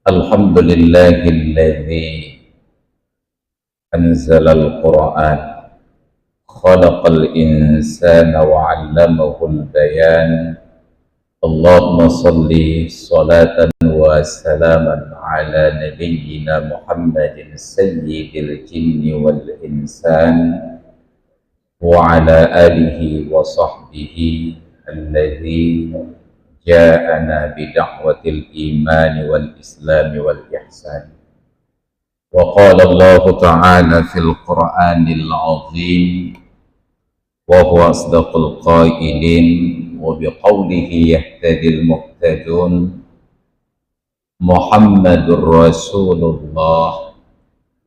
الحمد لله الذي أنزل القرآن خلق الإنسان وعلمه البيان اللهم صل صلاة وسلاما على نبينا محمد سيد الجن والإنسان وعلى آله وصحبه الذين جاءنا بدعوة الإيمان والإسلام والإحسان. وقال الله تعالى في القرآن العظيم وهو أصدق القائلين وبقوله يهتدي المهتدون محمد رسول الله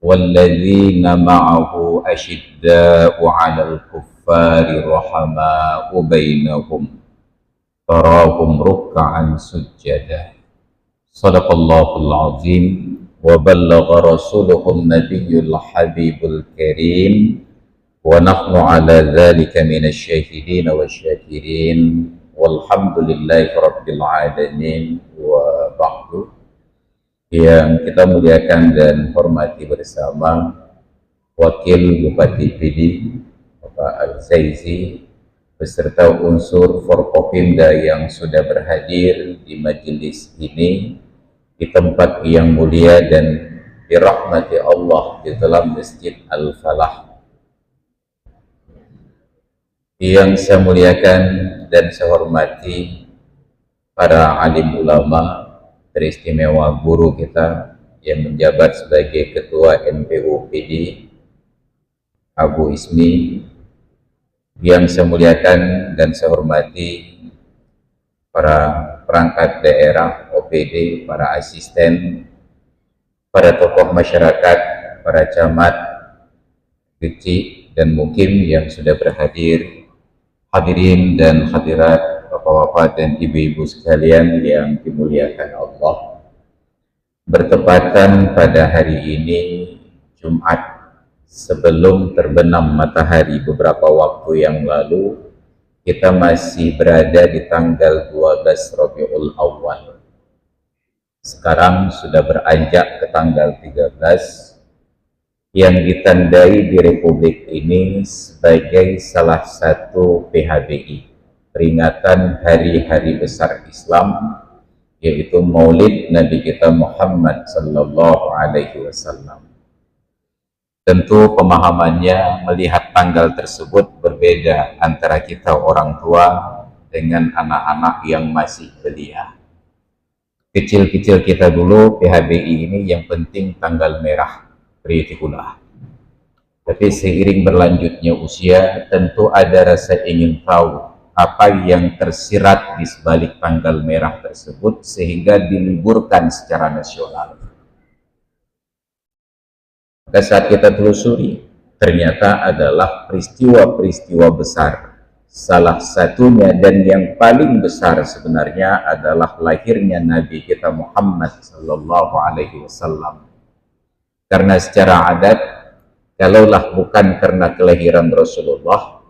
والذين معه أشداء على الكفار رحماء بينهم تراهم ركعا سجدا. صدق الله العظيم وبلغ رسوله النبي الحبيب الكريم ونحن على ذلك من الشاهدين والشاكرين والحمد لله رب العالمين. وبعد, yang kita muliakan dan hormati bersama Wakil Bupati PD Bapak Al-Zaizi beserta unsur Forkopimda yang sudah berhadir di majelis ini di tempat yang mulia dan dirahmati Allah di dalam Masjid Al-Falah. Yang saya muliakan dan saya hormati para alim ulama, teristimewa guru kita yang menjabat sebagai Ketua NPU PD Abu Ismi, yang saya muliakan dan saya hormati para perangkat daerah OPD, para asisten, para tokoh masyarakat, para camat, kecil dan mukim yang sudah berhadir, hadirin dan hadirat, bapak-bapak dan ibu-ibu sekalian yang dimuliakan Allah. Bertepatan pada hari ini Jumat sebelum terbenam matahari beberapa waktu yang lalu, kita masih berada di tanggal 12 Rabiul Awal. Sekarang sudah beranjak ke tanggal 13 yang ditandai di Republik ini sebagai salah satu PHBI, peringatan hari-hari besar Islam, yaitu Maulid Nabi kita Muhammad sallallahu alaihi wasallam. Tentu pemahamannya melihat tanggal tersebut berbeda antara kita orang tua dengan anak-anak yang masih belia. Kecil-kecil kita dulu PHBI ini yang penting tanggal merah, Tritikulah. Tapi seiring berlanjutnya usia, tentu ada rasa ingin tahu apa yang tersirat di sebalik tanggal merah tersebut sehingga diliburkan secara nasional. Maka saat kita telusuri, ternyata adalah peristiwa-peristiwa besar. Salah satunya dan yang paling besar sebenarnya adalah lahirnya Nabi kita Muhammad sallallahu alaihi wasallam. Karena secara adat, kalaulah bukan karena kelahiran Rasulullah,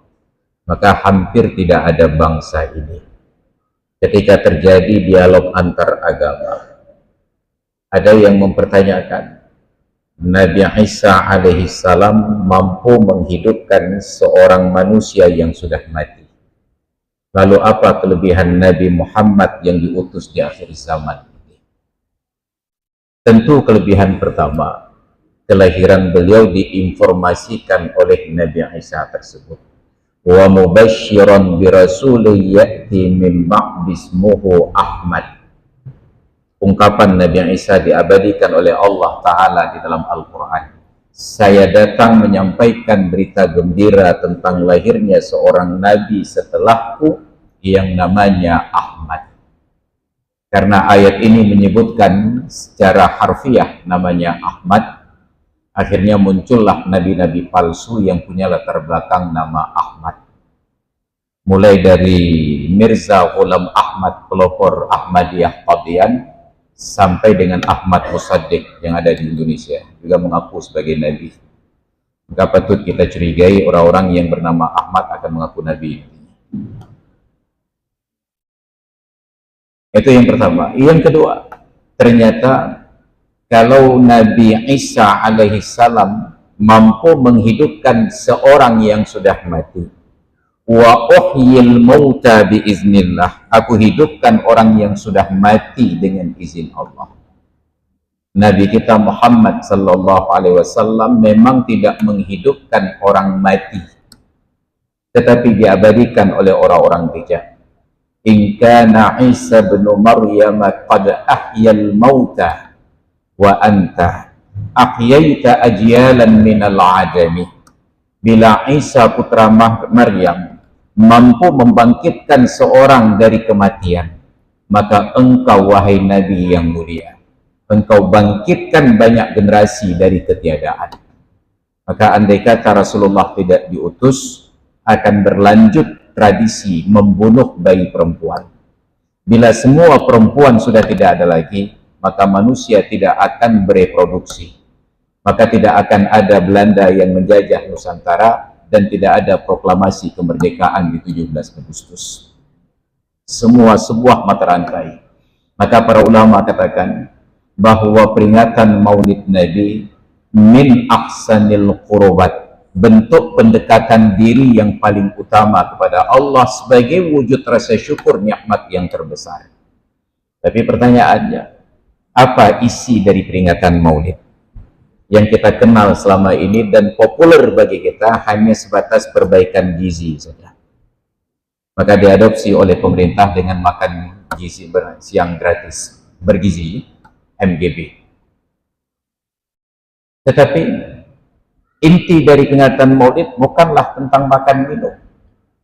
maka hampir tidak ada bangsa ini. Ketika terjadi dialog antar agama, ada yang mempertanyakan, Nabi Isa alaihi salam mampu menghidupkan seorang manusia yang sudah mati. Lalu apa kelebihan Nabi Muhammad yang diutus di akhir zaman ini? Tentu kelebihan pertama, kelahiran beliau diinformasikan oleh Nabi Isa tersebut. Wa mubasysyiran bi rasulin ya'ti min ba'di ismuhu Ahmad. Ungkapan Nabi Isa diabadikan oleh Allah Ta'ala di dalam Al-Quran. Saya datang menyampaikan berita gembira tentang lahirnya seorang Nabi setelahku yang namanya Ahmad. Karena ayat ini menyebutkan secara harfiah namanya Ahmad, akhirnya muncullah nabi-nabi palsu yang punya latar belakang nama Ahmad. Mulai dari Mirza Ghulam Ahmad, pelopor Ahmadiyah Qadian, sampai dengan Ahmad Musaddiq yang ada di Indonesia, juga mengaku sebagai nabi. Maka patut kita curigai orang-orang yang bernama Ahmad akan mengaku nabi. Itu yang pertama. Yang kedua, ternyata kalau Nabi Isa alaihi salam mampu menghidupkan seorang yang sudah mati, wa uhyil mauta biiznillah, aku hidupkan orang yang sudah mati dengan izin Allah. Nabi kita Muhammad sallallahu alaihi wasallam memang tidak menghidupkan orang mati, tetapi diabadikan oleh orang-orang bijak. In kana Isa bin Maryam qad ahyal mauta wa anta ahyaita ajyalan minal ajami. Bila Isa putra Maryam mampu membangkitkan seorang dari kematian, maka engkau wahai Nabi yang mulia, engkau bangkitkan banyak generasi dari ketiadaan. Maka andai kata Rasulullah tidak diutus, akan berlanjut tradisi membunuh bayi perempuan. Bila semua perempuan sudah tidak ada lagi, maka manusia tidak akan bereproduksi. Maka tidak akan ada Belanda yang menjajah Nusantara dan tidak ada proklamasi kemerdekaan di 17 Agustus. Semua sebuah mata rantai. Maka para ulama katakan bahwa peringatan Maulid Nabi min ahsanil qurbat, bentuk pendekatan diri yang paling utama kepada Allah sebagai wujud rasa syukur nikmat yang terbesar. Tapi pertanyaannya, apa isi dari peringatan Maulid? Yang kita kenal selama ini dan populer bagi kita hanya sebatas perbaikan gizi saja. Maka diadopsi oleh pemerintah dengan makan gizi siang gratis, bergizi, MGB. Tetapi inti dari peringatan Maulid bukanlah tentang makan minum.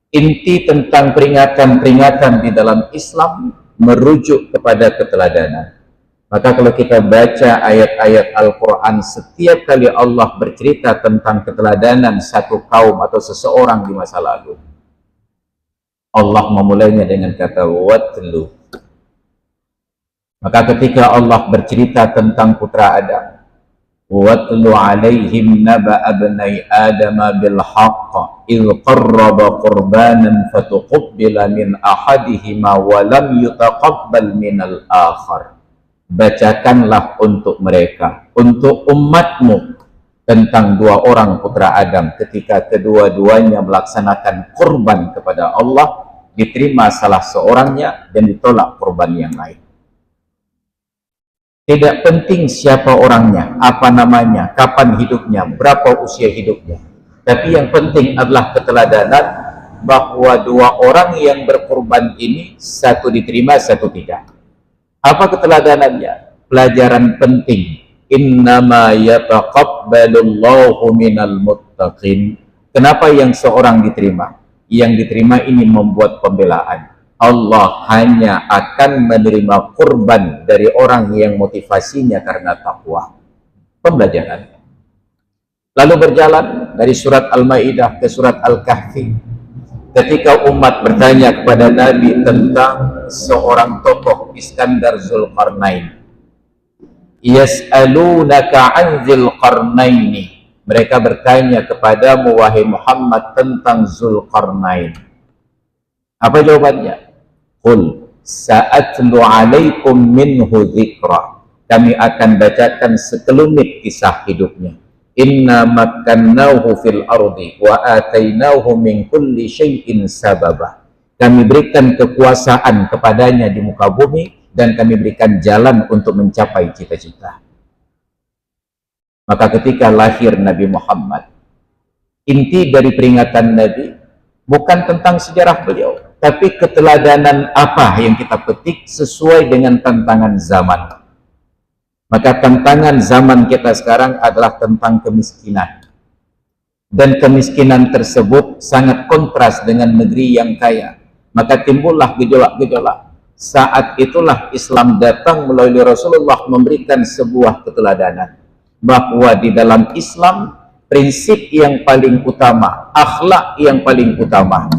Inti tentang peringatan-peringatan di dalam Islam merujuk kepada keteladanan. Maka kalau kita baca ayat-ayat Al-Quran, setiap kali Allah bercerita tentang keteladanan satu kaum atau seseorang di masa lalu, Allah memulainya dengan kata watlu. Maka ketika Allah bercerita tentang putra Adam, watlu alaihim naba abnai adama bil haqq idh qarraba qurbanan fatuqabbala min ahadihima wa lam yutaqabbal minal akhar. Bacakanlah untuk mereka, untuk umatmu, tentang dua orang putra Adam ketika kedua-duanya melaksanakan kurban kepada Allah, diterima salah seorangnya dan ditolak kurban yang lain. Tidak penting siapa orangnya, apa namanya, kapan hidupnya, berapa usia hidupnya. Tapi yang penting adalah keteladanan bahwa dua orang yang berkurban ini, satu diterima, satu tidak. Apa keteladanannya? Pelajaran penting. Innama yataqabbalullahu minal muttaqin. Kenapa yang seorang diterima? Yang diterima ini membuat pembelaan. Allah hanya akan menerima kurban dari orang yang motivasinya karena takwa. Pembelajaran. Lalu berjalan dari surat Al-Maidah ke surat Al-Kahfi. Ketika umat bertanya kepada Nabi tentang seorang tokoh Iskandar Zulkarnain. Yas'alunaka an Zulkarnaini. Mereka bertanya kepadamu wahai Muhammad tentang Zulkarnain. Apa jawabannya? Qul sa'atlu alaikum minhu dzikra. Kami akan bacakan sekelumit kisah hidupnya. Inna makkannahu fil ardi wa atainahu min kulli syai'in sababa. Kami berikan kekuasaan kepadanya di muka bumi dan kami berikan jalan untuk mencapai cita-cita. Maka ketika lahir Nabi Muhammad, inti dari peringatan Nabi bukan tentang sejarah beliau, tapi keteladanan apa yang kita petik sesuai dengan tantangan zaman. Maka tantangan zaman kita sekarang adalah tentang kemiskinan. Dan kemiskinan tersebut sangat kontras dengan negeri yang kaya. Maka timbullah gejolak-gejolak. Saat itulah Islam datang melalui Rasulullah memberikan sebuah keteladanan. Bahwa di dalam Islam, prinsip yang paling utama, akhlak yang paling utama,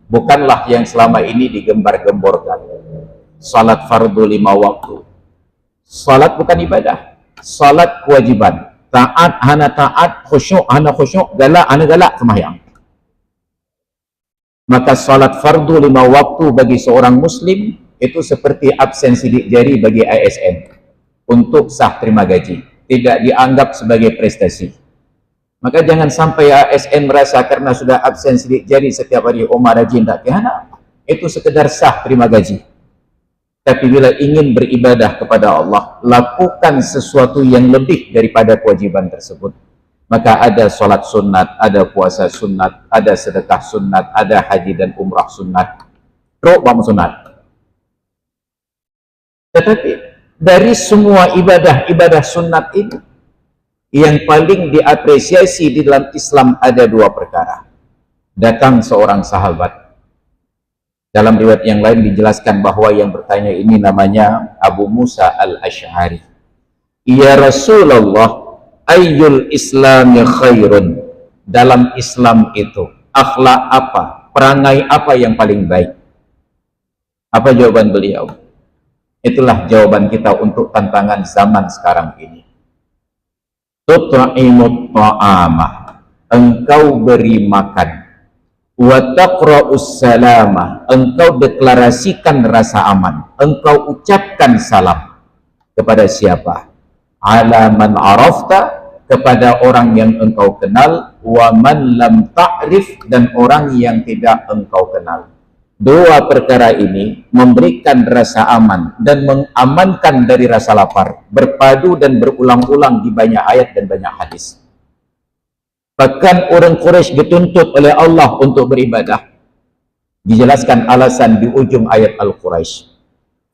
bukanlah yang selama ini digembar-gemborkan. Salat fardu 5 waktu. Salat bukan ibadah, salat kewajiban. Taat hana taat, khusyuk hana khusyuk, galak hana galak sembahyang. Maka salat fardu 5 waktu bagi seorang muslim itu seperti absen sidik jari bagi ASN. untuk sah terima gaji, tidak dianggap sebagai prestasi. Maka jangan sampai ASN merasa karena sudah absen sidik jari setiap hari, Omar rajin tak kehana, itu sekedar sah terima gaji. Tapi bila ingin beribadah kepada Allah, lakukan sesuatu yang lebih daripada kewajiban tersebut. Maka ada solat sunat, ada puasa sunat, ada sedekah sunat, ada haji dan umrah sunat, rok bang sunat. Tetapi dari semua ibadah-ibadah sunat ini, yang paling diapresiasi di dalam Islam ada dua perkara. Datang seorang sahabat, dalam riwayat yang lain dijelaskan bahwa yang bertanya ini namanya Abu Musa al-Ash'ari. Ya Rasulullah, ayyul islami khairun? Dalam Islam itu akhlak apa, perangai apa yang paling baik? Apa jawaban beliau? Itulah jawaban kita untuk tantangan zaman sekarang ini. Tut'imut ta'amah, engkau beri makan. Wa taqra'us salamah, engkau deklarasikan rasa aman, engkau ucapkan salam. Kepada siapa? Ala man arafta, kepada orang yang engkau kenal. Wa man lam ta'rif, dan orang yang tidak engkau kenal. Dua perkara ini memberikan rasa aman dan mengamankan dari rasa lapar, berpadu dan berulang-ulang di banyak ayat dan banyak hadis. Bahkan orang Quraisy dituntut oleh Allah untuk beribadah. Dijelaskan alasan di ujung ayat Al-Quraisy.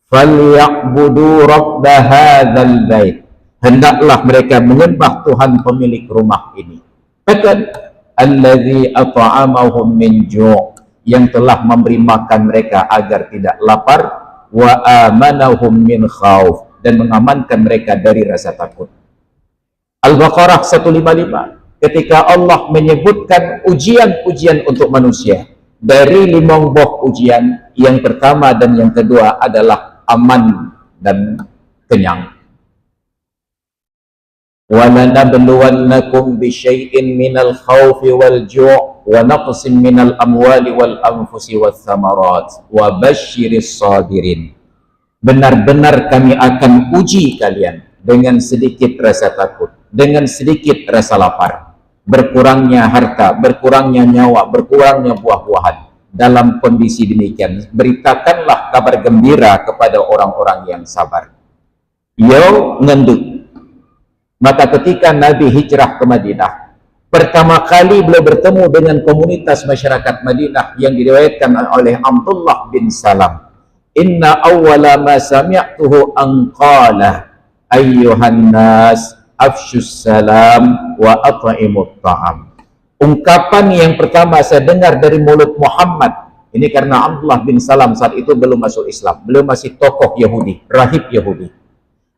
Falyabudu rabb hadzal bait. Hendaklah mereka menyembah Tuhan pemilik rumah ini. Bahkan allazi at'amahum min ju', yang telah memberi makan mereka agar tidak lapar, wa amanahum min khauf, dan mengamankan mereka dari rasa takut. Al-Baqarah 155, ketika Allah menyebutkan ujian-ujian untuk manusia, dari 5 buah ujian, yang pertama dan yang kedua adalah aman dan kenyang. وَلَنَبْلُوَنَّكُمْ بِشَيْءٍ مِنَ الْخَوْفِ وَالْجُوعِ وَنَقْصٍ مِنَ الْأَمْوَالِ وَالْأَنْفُسِ وَالثَّمَرَاتِ وَبَشِّرِ الصَّابِرِينَ. Benar-benar kami akan uji kalian dengan sedikit rasa takut, dengan sedikit rasa lapar, berkurangnya harta, berkurangnya nyawa, berkurangnya buah-buahan. Dalam kondisi demikian, beritakanlah kabar gembira kepada orang-orang yang sabar. Yo ngenduk. Maka ketika Nabi hijrah ke Madinah, pertama kali beliau bertemu dengan komunitas masyarakat Madinah yang diriwayatkan oleh Abdullah bin Salam. Inna awwala ma sami'tuhu an qala ayyuhan nas afshus salam wa at'imut ta'am. Ungkapan yang pertama saya dengar dari mulut Muhammad, ini karena Abdullah bin Salam saat itu belum masuk Islam, beliau masih tokoh Yahudi, rahib Yahudi.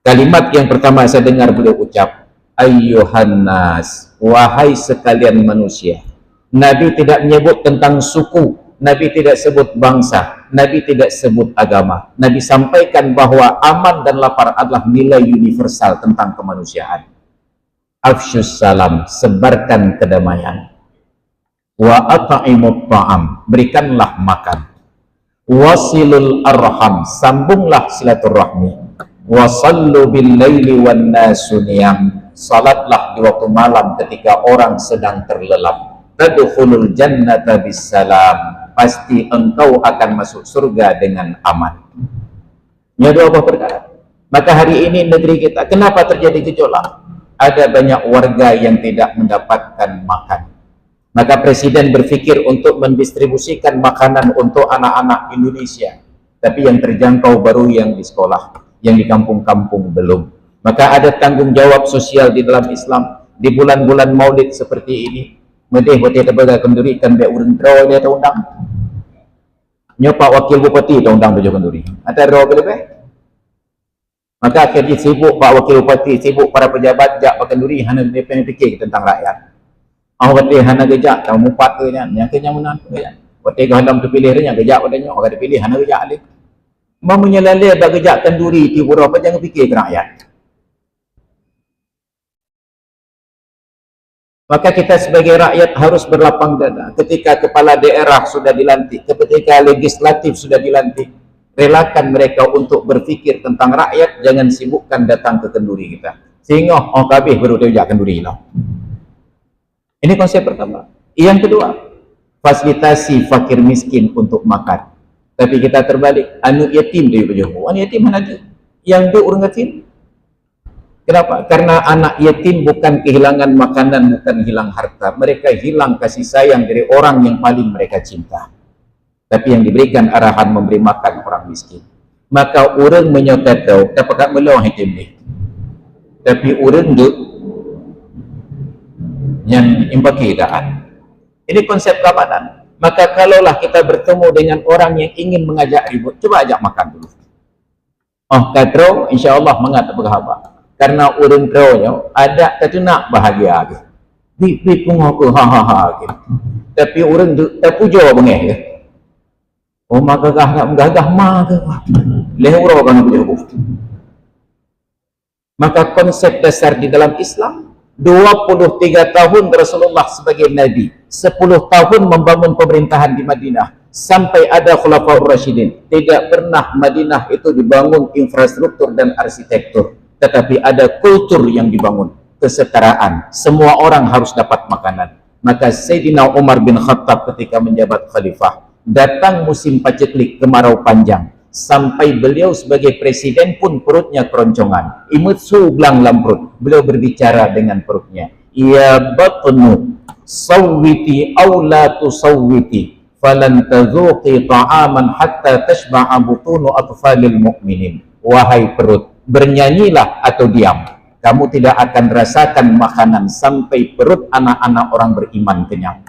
Kalimat yang pertama saya dengar beliau ucap, ayyuhan nas, wahai sekalian manusia. Nabi tidak menyebut tentang suku, Nabi tidak sebut bangsa, Nabi tidak sebut agama. Nabi sampaikan bahwa aman dan lapar adalah nilai universal tentang kemanusiaan. Afsyus salam, sebarkan kedamaian. Wa at'imut ta'am, berikanlah makan. Wasilul arham, sambunglah silaturahmi. Wasallu bil laili wan nasu niyam, salatlah di waktu malam ketika orang sedang terlelap. Tadkhulul jannata bisalam, pasti engkau akan masuk surga dengan aman. Ini dua perkara. Maka hari ini negeri kita, kenapa terjadi gejolak? Ada banyak warga yang tidak mendapatkan makan. Maka Presiden berpikir untuk mendistribusikan makanan untuk anak-anak Indonesia, tapi yang terjangkau baru yang di sekolah, yang di kampung-kampung belum. Maka ada tanggung jawab sosial di dalam Islam. Di bulan-bulan maulid seperti ini, medeh buat kita bagai kenduri kan be urang draw dia undang. Nyopak wakil bupati undang bejo kenduri. Ada draw boleh. Maka akhirnya sibuk Pak Wakil Bupati, sibuk para pejabat jak kenduri hana DPN fikir tentang rakyat. Awak hana gejak kamu mupat ke yang kenyamunan ke. Waktu gandam terpilih nya gejak padanya orang dipilih hana gejak alik. Mau menyelale bagajak kenduri di berapa, jangan fikir ke rakyat. Maka kita sebagai rakyat harus berlapang dada ketika kepala daerah sudah dilantik, ketika legislatif sudah dilantik. Relakan mereka untuk berfikir tentang rakyat, jangan sibukkan datang ke kenduri kita. Sehingga kabeh baru dia ujak kenduri lah. Ini konsep pertama. Yang kedua, fasilitasi fakir miskin untuk makan. Tapi kita terbalik, anak yatim dia berjauh. Anak yatim mana ada? Yang dia orang yatim. Kenapa? Karena anak yatim bukan kehilangan makanan, bukan hilang harta. Mereka hilang kasih sayang dari orang yang paling mereka cinta. Tapi yang diberikan arahan memberi makan orang miskin. Maka orang menyokat tahu, dapat melau yatim ni. Tapi orang tu yang impaki daan. Ini konsep keamanan. Maka kalaulah kita bertemu dengan orang yang ingin mengajak ribut, coba ajak makan dulu. Kadro insya-Allah mengat berhaba. Karena orang drawnya ada kata nak bahagia ke. Bip pun aku ha ke. Tapi orang tu tak puja bengeh ke. Maka nak menggagah mah ke. Lehuro kan puja aku. Maka konsep dasar di dalam Islam 23 tahun Rasulullah sebagai Nabi, 10 tahun membangun pemerintahan di Madinah sampai ada Khulafaur Rasyidin. Tidak pernah Madinah itu dibangun infrastruktur dan arsitektur, tetapi ada kultur yang dibangun, kesetaraan. Semua orang harus dapat makanan. Maka Sayyidina Umar bin Khattab ketika menjabat khalifah, datang musim paceklik, kemarau panjang, sampai beliau sebagai presiden pun perutnya keroncongan, imut su belang lamprut. Beliau berbicara dengan perutnya, ya batnu sawwiti aw la tusawwiti falan tazuqi ta'aman hatta tashba'a butunu atfalil mu'minin. Wahai perut, bernyanyilah atau diam, kamu tidak akan rasakan makanan sampai perut anak-anak orang beriman kenyang.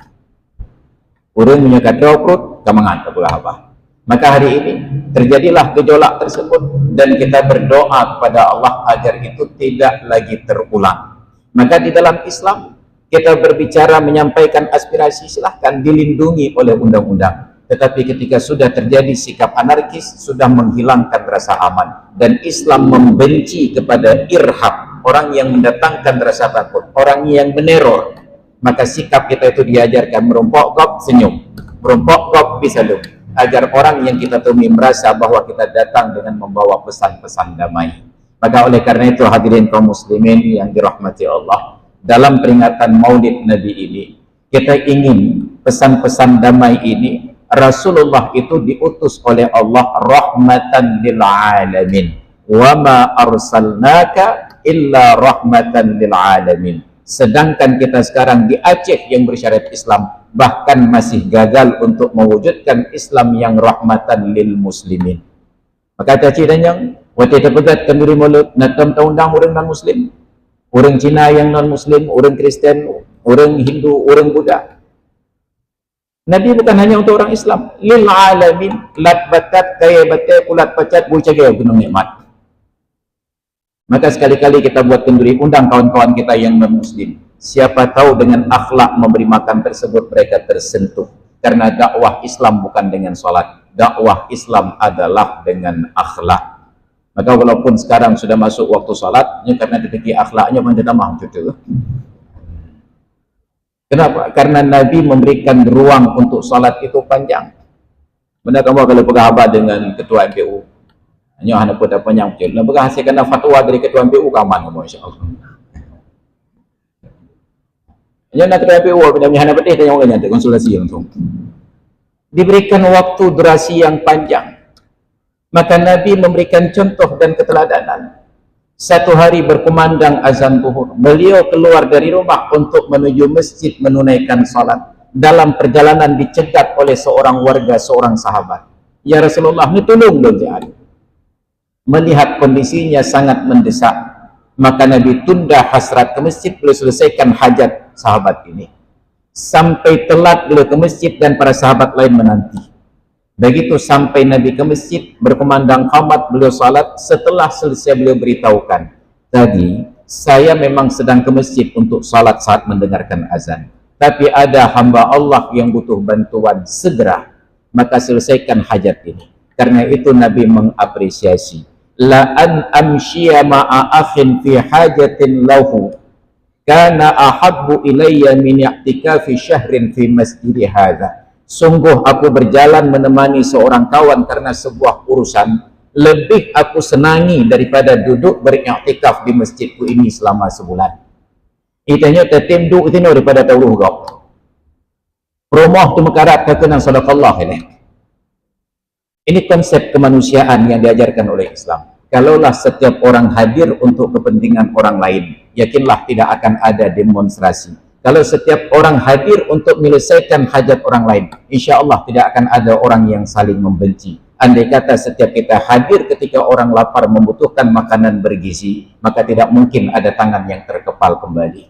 Orang menyekat perut, kamu ngantuk apa? Maka hari ini terjadilah gejolak tersebut dan kita berdoa kepada Allah agar itu tidak lagi terulang. Maka di dalam Islam kita berbicara menyampaikan aspirasi, silahkan dilindungi oleh undang-undang. Tetapi ketika sudah terjadi sikap anarkis, sudah menghilangkan rasa aman, dan Islam membenci kepada irhab, orang yang mendatangkan rasa takut, orang yang meneror, maka sikap kita itu diajarkan merompok kop senyum, merompok kop bisa lu, agar orang yang kita temui merasa bahwa kita datang dengan membawa pesan-pesan damai. Maka oleh karena itu hadirin kaum muslimin yang dirahmati Allah, dalam peringatan Maulid Nabi ini kita ingin pesan-pesan damai ini. Rasulullah itu diutus oleh Allah rahmatan lil alamin. Wa ma arsalnaka illa rahmatan lil alamin. Sedangkan kita sekarang di Aceh yang bersyariat Islam bahkan masih gagal untuk mewujudkan Islam yang rahmatan lil muslimin. Maka Aceh dan yang waktu terpegat kenduri mulut nakam undang orang non muslim, orang Cina yang non muslim, orang Kristen, orang Hindu, orang Buddha. Nabi bukan hanya untuk orang Islam, lil alamin, lat batat kaya batai pulat pacat bulcagay gunung nikmat. Maka sekali-kali kita buat kenduri, undang kawan-kawan kita yang non-muslim. Siapa tahu dengan akhlak memberi makan tersebut mereka tersentuh. Karena dakwah Islam bukan dengan sholat, dakwah Islam adalah dengan akhlak. Maka walaupun sekarang sudah masuk waktu sholat, karena dipikir akhlaknya menjadi mahal itu. Kenapa? Karena Nabi memberikan ruang untuk salat itu panjang. Benar kamu kalau berkhabar dengan ketua MPU, hanya hanya pada panjang kecil. Nah, berhasilkan fatwa dari ketua MPU kaman kamu insya-Allah. Hanya nak ketua MPU punya hanya betih dan orang yang konsultasi langsung. Diberikan waktu durasi yang panjang. Maka Nabi memberikan contoh dan keteladanan. Satu hari berkumandang azan zuhur, beliau keluar dari rumah untuk menuju masjid menunaikan salat. Dalam perjalanan dicegat oleh seorang warga, seorang sahabat. Ya Rasulullah, ini tolong dong jangan. Melihat kondisinya sangat mendesak, maka Nabi tunda hasrat ke masjid, beliau selesaikan hajat sahabat ini. Sampai telat beliau ke masjid dan para sahabat lain menanti. Begitu sampai Nabi ke masjid, berkumandang qamat, beliau salat. Setelah selesai beliau beritahukan, tadi saya memang sedang ke masjid untuk salat saat mendengarkan azan, tapi ada hamba Allah yang butuh bantuan segera, maka selesaikan hajat ini. Karena itu Nabi mengapresiasi, la an amshiya ma'a akhin fi hajatin lahu kana ahabbu ilayya min i'tikafi syahrin fi masjidi hadha. Sungguh aku berjalan menemani seorang kawan karena sebuah urusan, lebih aku senangi daripada duduk beriktikaf di masjidku ini selama sebulan. Itanya tetim duk itino daripada tauruh gau. Promoh tu mekarat kekenang sadaqallah ini. Ini konsep kemanusiaan yang diajarkan oleh Islam. Kalaulah setiap orang hadir untuk kepentingan orang lain, yakinlah tidak akan ada demonstrasi. Kalau setiap orang hadir untuk menyelesaikan hajat orang lain, insya Allah tidak akan ada orang yang saling membenci. Andai kata setiap kita hadir ketika orang lapar membutuhkan makanan bergizi, maka tidak mungkin ada tangan yang terkepal kembali.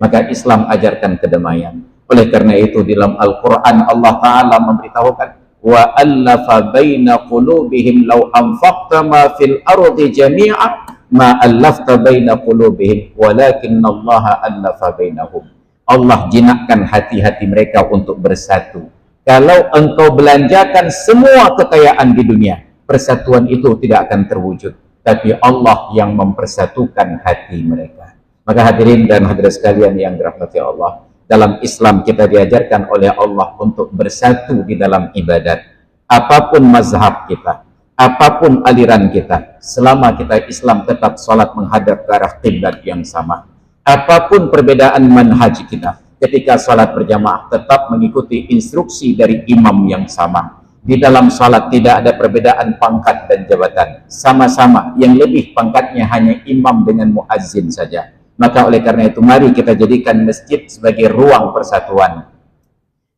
Maka Islam ajarkan kedamaian. Oleh karena itu dalam Al-Quran Allah Ta'ala memberitahukan, wa allafa baina qulubihim law anfaqta ma fil ardi jami'a ma allafta baina qulubihim walakinna Allah allafa bainahum. Allah jinakkan hati-hati mereka untuk bersatu. Kalau engkau belanjakan semua kekayaan di dunia, persatuan itu tidak akan terwujud, tapi Allah yang mempersatukan hati mereka. Maka hadirin dan hadirat sekalian yang dirahmati Allah, dalam Islam kita diajarkan oleh Allah untuk bersatu di dalam ibadat. Apapun mazhab kita, apapun aliran kita, selama kita Islam tetap salat menghadap ke arah kiblat yang sama. Apapun perbedaan manhaj kita, ketika salat berjamaah tetap mengikuti instruksi dari imam yang sama. Di dalam salat tidak ada perbedaan pangkat dan jabatan, sama-sama, yang lebih pangkatnya hanya imam dengan muazzin saja. Maka oleh karena itu mari kita jadikan masjid sebagai ruang persatuan.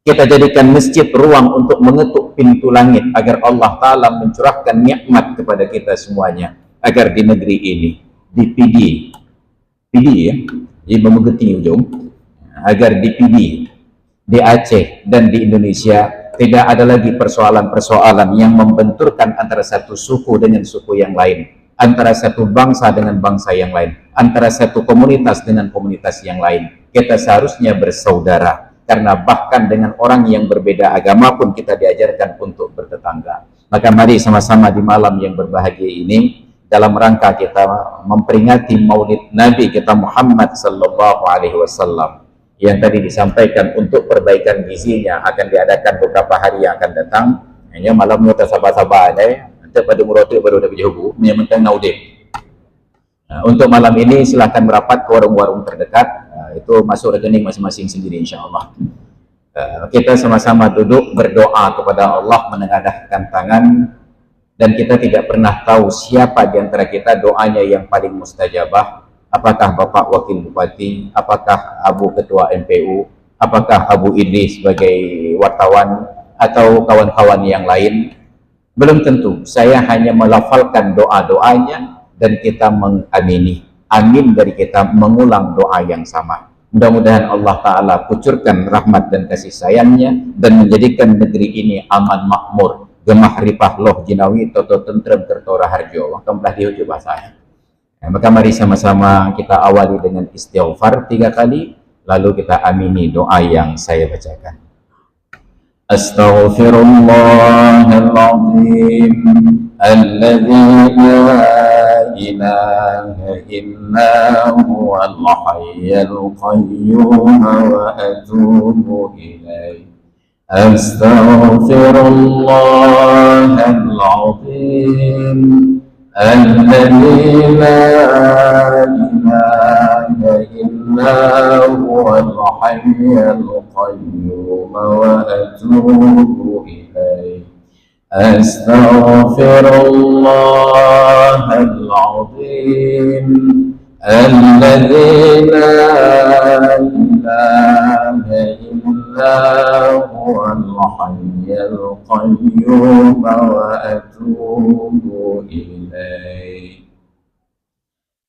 Kita jadikan masjid ruang untuk mengetuk pintu langit agar Allah Ta'ala mencurahkan nikmat kepada kita semuanya, agar di negeri ini, di PD ya, di memengerti ujung, agar di PD, di Aceh dan di Indonesia tidak ada lagi persoalan-persoalan yang membenturkan antara satu suku dengan suku yang lain, antara satu bangsa dengan bangsa yang lain, antara satu komunitas dengan komunitas yang lain. Kita seharusnya bersaudara, karena bahkan dengan orang yang berbeda agama pun kita diajarkan untuk bertetangga. Maka mari sama-sama di malam yang berbahagia ini, dalam rangka kita memperingati maulid Nabi kita Muhammad sallallahu alaihi wasallam yang tadi disampaikan untuk perbaikan gizinya akan diadakan beberapa hari yang akan datang. Hanya malamnya tersabar-sabar pada murotik baru dapat jawabu yang mentang naudin. Untuk malam ini silakan merapat ke warung-warung terdekat, itu masuk rekening masing-masing sendiri insyaAllah. Kita sama-sama duduk berdoa kepada Allah, menengadahkan tangan, dan kita tidak pernah tahu siapa di antara kita doanya yang paling mustajabah. Apakah Bapak Wakil Bupati, apakah Abu Ketua MPU, apakah Abu Idris sebagai wartawan, atau kawan-kawan yang lain. Belum tentu. Saya hanya melafalkan doa-doanya dan kita mengamini. Amin dari kita mengulang doa yang sama. Mudah-mudahan Allah Ta'ala kucurkan rahmat dan kasih sayangnya dan menjadikan negeri ini aman makmur, gemah ripah loh jinawi toto tentrem tertora harjo. Maka belah dia coba saya. Maka mari sama-sama kita awali dengan istighfar 3 kali, lalu kita amini doa yang saya bacakan. Astaghfirullahaladzim alladzi la ilaha illa huwal hayyul qayyum wa atubu ilaih. Astaghfirullahaladzim alladzi la ilaha illa huwal hayyul qayyum wa atubu ilaih. Astaghfirullahaladzim alladzi la ilaha illa huwal hayyul qayyum wa atubu ilaih.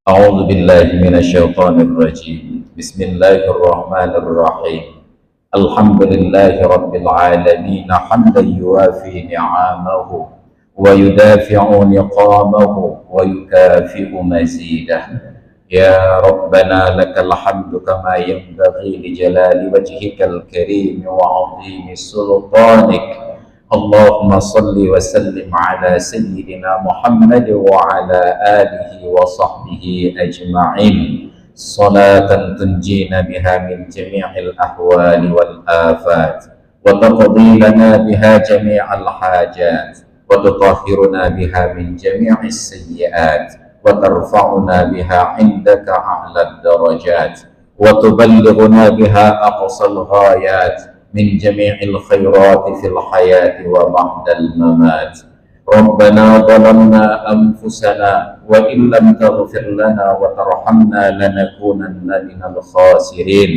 A'udzu billahi minasyaitonir rajim. Bismillahirrahmanirrahim. Alhamdulillahi rabbil alamin hamdan yuwafi ni'amahu wa yudafi'u niqamahu wa yukafi'u mazidah. Ya Rabbana lakal hamdu kama yanbaghi li jalali wajhikal karim wa 'azimi sultanik. Allahumma salli wa sallim ala sayyidina Muhammad wa ala alihi wa sahbihi ajma'in. Salatan tunjina biha min jami'il ahwali wal afat وتقضي لنا بها جميع الحاجات وتطهرنا بها من جميع السيئات وترفعنا بها عندك أعلى الدرجات وتبلغنا بها أقصى الغايات من جميع الخيرات في الحياة وبعد الممات. ربنا ظلمنا أنفسنا وإن لم تغفر لنا وترحمنا لنكونن من الخاسرين.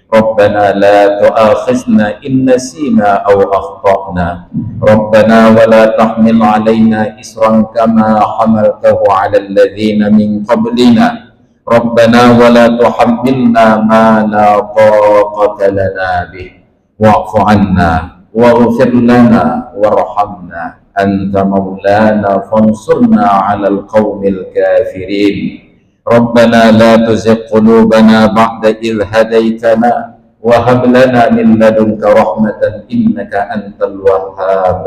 ربنا لا تؤاخذنا إن نسينا أو أخطأنا. ربنا ولا تحمل علينا إصرا كما حملته على الذين من قبلنا. ربنا ولا تحملنا ما لا طاقة لنا به. واعف عنا واغفر لنا وارحمنا أنت مولانا فانصرنا على القوم الكافرين. ربنا لا تزغ قلوبنا بعد إذ هديتنا وهب لنا من لدنك رحمة إنك أنت الوهاب.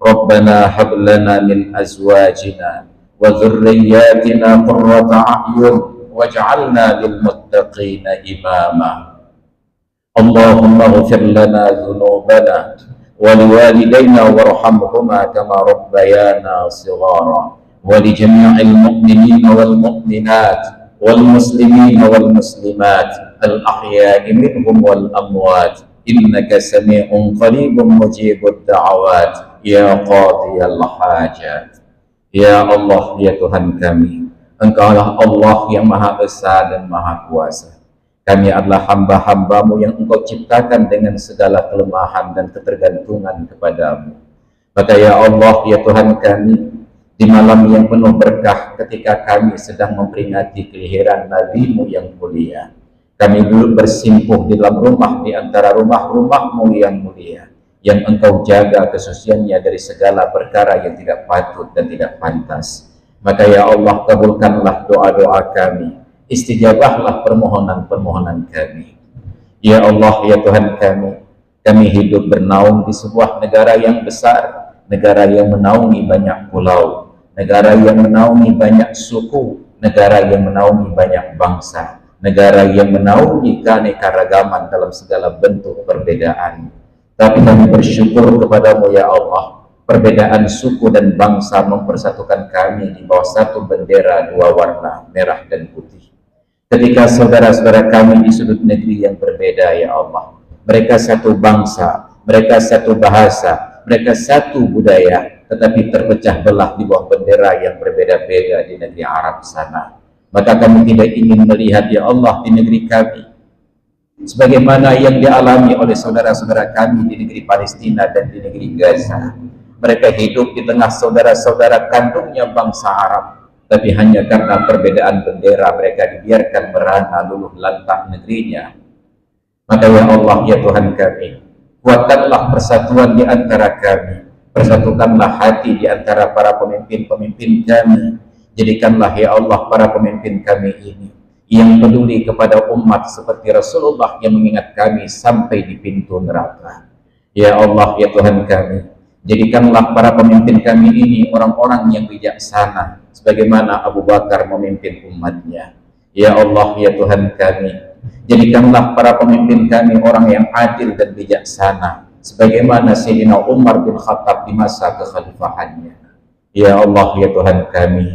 ربنا هب لنا من أزواجنا وذرياتنا قرة أعين واجعلنا للمتقين إماما. اللهم اغفر لنا ذنوبنا ولوالدينا وارحمهما كما ربيانا صغارا ولجميع المؤمنين والمؤمنات والمسلمين والمسلمات الأحياء منهم والأموات إنك سميع قريب مجيب الدعوات يا قاضي الحاجات. Ya Allah, ya Tuhan kami, Engkaulah Allah yang Maha Esa dan Maha Kuasa. Kami adalah hamba-hambamu yang Engkau ciptakan dengan segala kelemahan dan ketergantungan kepadamu. Maka ya Allah, ya Tuhan kami, di malam yang penuh berkah ketika kami sedang memperingati kelahiran Nabi-Mu yang mulia, kami dulu bersimpuh di dalam rumah di antara rumah-rumah-Mu yang mulia, yang Engkau jaga kesuciannya dari segala perkara yang tidak patut dan tidak pantas. Maka ya Allah, kabulkanlah doa-doa kami, istijabahlah permohonan-permohonan kami. Ya Allah, ya Tuhan kami hidup bernaung di sebuah negara yang besar, negara yang menaungi banyak pulau, negara yang menaungi banyak suku, negara yang menaungi banyak bangsa, negara yang menaungi keanekaragaman dalam segala bentuk perbedaan. Tapi kami bersyukur kepadamu ya Allah, perbedaan suku dan bangsa mempersatukan kami di bawah satu bendera dua warna, merah dan putih. Ketika saudara-saudara kami di sudut negeri yang berbeda ya Allah, mereka satu bangsa, mereka satu bahasa, mereka satu budaya, tetapi terpecah belah di bawah bendera yang berbeda-beda di negeri Arab sana. Maka kami tidak ingin melihat ya Allah di negeri kami sebagaimana yang dialami oleh saudara-saudara kami di negeri Palestina dan di negeri Gaza. Mereka hidup di tengah saudara-saudara kandungnya bangsa Arab, tapi hanya karena perbedaan bendera mereka dibiarkan merana luluh lantak negerinya. Maka ya Allah, ya Tuhan kami, kuatkanlah persatuan di antara kami, persatukanlah hati di antara para pemimpin-pemimpin kami. Jadikanlah ya Allah para pemimpin kami ini yang peduli kepada umat seperti Rasulullah yang mengingat kami sampai di pintu neraka. Ya Allah, ya Tuhan kami, jadikanlah para pemimpin kami ini orang-orang yang bijaksana sebagaimana Abu Bakar memimpin umatnya. Ya Allah, ya Tuhan kami, jadikanlah para pemimpin kami orang yang adil dan bijaksana sebagaimana Sayyidina Umar bin Khattab di masa kekhalifahannya. Ya Allah, ya Tuhan kami,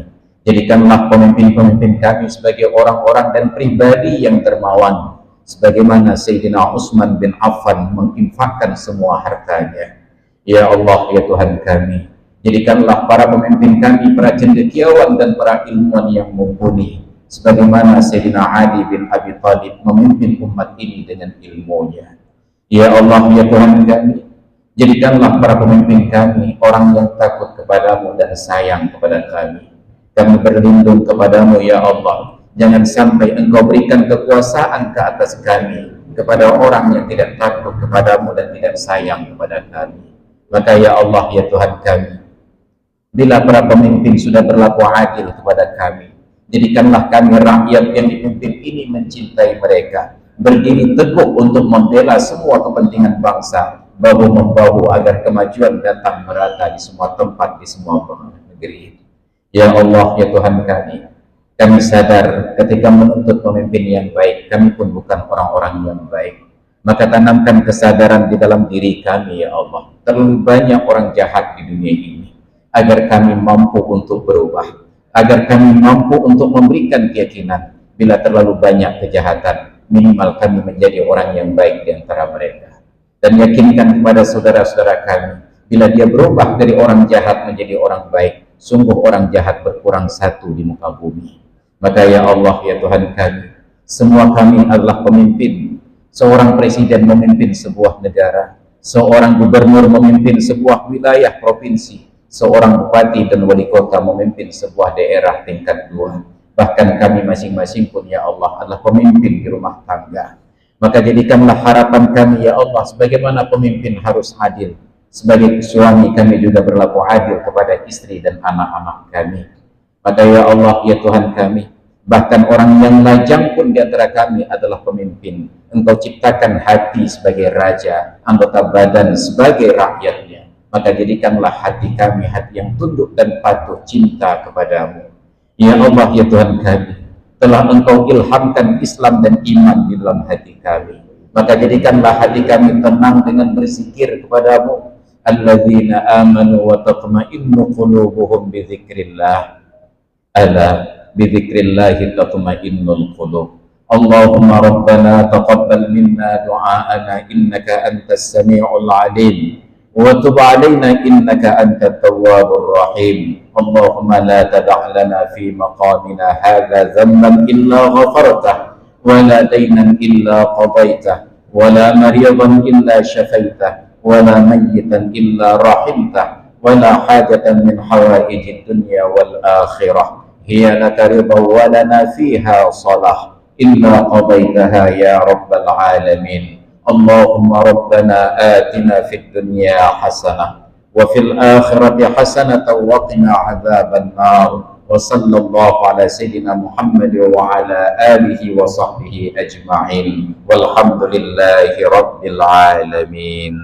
jadikanlah pemimpin-pemimpin kami sebagai orang-orang dan pribadi yang dermawan sebagaimana Sayyidina Utsman bin Affan menginfakkan semua hartanya. Ya Allah, ya Tuhan kami, jadikanlah para pemimpin kami para cendekiawan dan para ilmuwan yang mumpuni sebagaimana Sayyidina Ali bin Abi Thalib memimpin umat ini dengan ilmunya. Ya Allah, ya Tuhan kami, jadikanlah para pemimpin kami orang yang takut kepadamu dan sayang kepada kami. Kami berlindung kepadamu ya Allah, jangan sampai Engkau berikan kekuasaan ke atas kami kepada orang yang tidak takut kepadamu dan tidak sayang kepada kami. Maka ya Allah, ya Tuhan kami, bila para pemimpin sudah berlaku adil kepada kami, jadikanlah kami rakyat yang dipimpin ini mencintai mereka, berdiri teguh untuk membela semua kepentingan bangsa, bahu-membahu agar kemajuan datang merata di semua tempat, di semua negeri. Ya Allah, ya Tuhan kami sadar ketika menuntut pemimpin yang baik, kami pun bukan orang-orang yang baik. Maka tanamkan kesadaran di dalam diri kami ya Allah. Terlalu banyak orang jahat di dunia ini, agar kami mampu untuk berubah, agar kami mampu untuk memberikan keyakinan. Bila terlalu banyak kejahatan, minimal kami menjadi orang yang baik di antara mereka. Dan yakinkan kepada saudara-saudara kami, bila dia berubah dari orang jahat menjadi orang baik, sungguh orang jahat berkurang satu di muka bumi. Maka ya Allah, ya Tuhan kami, semua kami adalah pemimpin. Seorang presiden memimpin sebuah negara, seorang gubernur memimpin sebuah wilayah provinsi, seorang bupati dan wali kota memimpin sebuah daerah tingkat 2. Bahkan kami masing-masing pun ya Allah adalah pemimpin di rumah tangga. Maka jadikanlah harapan kami ya Allah, sebagaimana pemimpin harus adil, sebagai suami kami juga berlaku adil kepada istri dan anak-anak kami. Maka ya Allah, ya Tuhan kami, bahkan orang yang lajang pun di antara kami adalah pemimpin. Engkau ciptakan hati sebagai raja, anggota badan sebagai rakyatnya. Maka jadikanlah hati kami hati yang tunduk dan patuh cinta kepadamu. Ya Allah, ya Tuhan kami, telah Engkau ilhamkan Islam dan iman di dalam hati kami. Maka jadikanlah hati kami tenang dengan berzikir kepadamu. Alladzina amanu wa tatma'innu qulubuhum bi dzikrillah. Ala bi dzikrillahi tatma'innul qulub. Allahumma rabbana taqabbal minna du'aana innaka antas sami'ul 'alim wa tub 'alaina innaka antat tawwabur rahim. Allahumma la tada' lana fi maqamina hadza dhanban illa ghafartah wa la daynan illa qadaitah wa la maridan illa shafaitah wa la mayyitan illa rahimtah wa la hajatan min hawaijid dunya wal akhirah hiya laka ridha wa lana fiha salah illa qadaitaha ya rabbal alamin. Allahumma rabbana atina fid dunya hasanah wa fil akhirati hasanah wa qina adzaban nar. Wa sallallahu ala sayyidina Muhammad wa ala alihi wa sahbihi ajma'in walhamdulillahi rabbil alamin.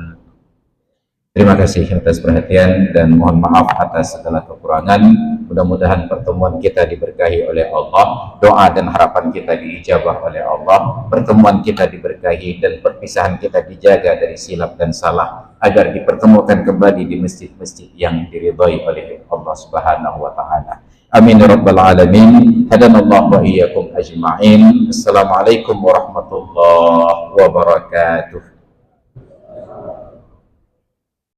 Terima kasih atas perhatian dan mohon maaf atas segala kekurangan. Mudah-mudahan pertemuan kita diberkahi oleh Allah, doa dan harapan kita diijabah oleh Allah, pertemuan kita diberkahi dan perpisahan kita dijaga dari silap dan salah, agar dipertemukan kembali di masjid-masjid yang diridhai oleh Allah Subhanahu wa taala. Amin ya rabbal alamin. Hadanallahu wa iyyakum ajma'in. Assalamualaikum warahmatullahi wabarakatuh.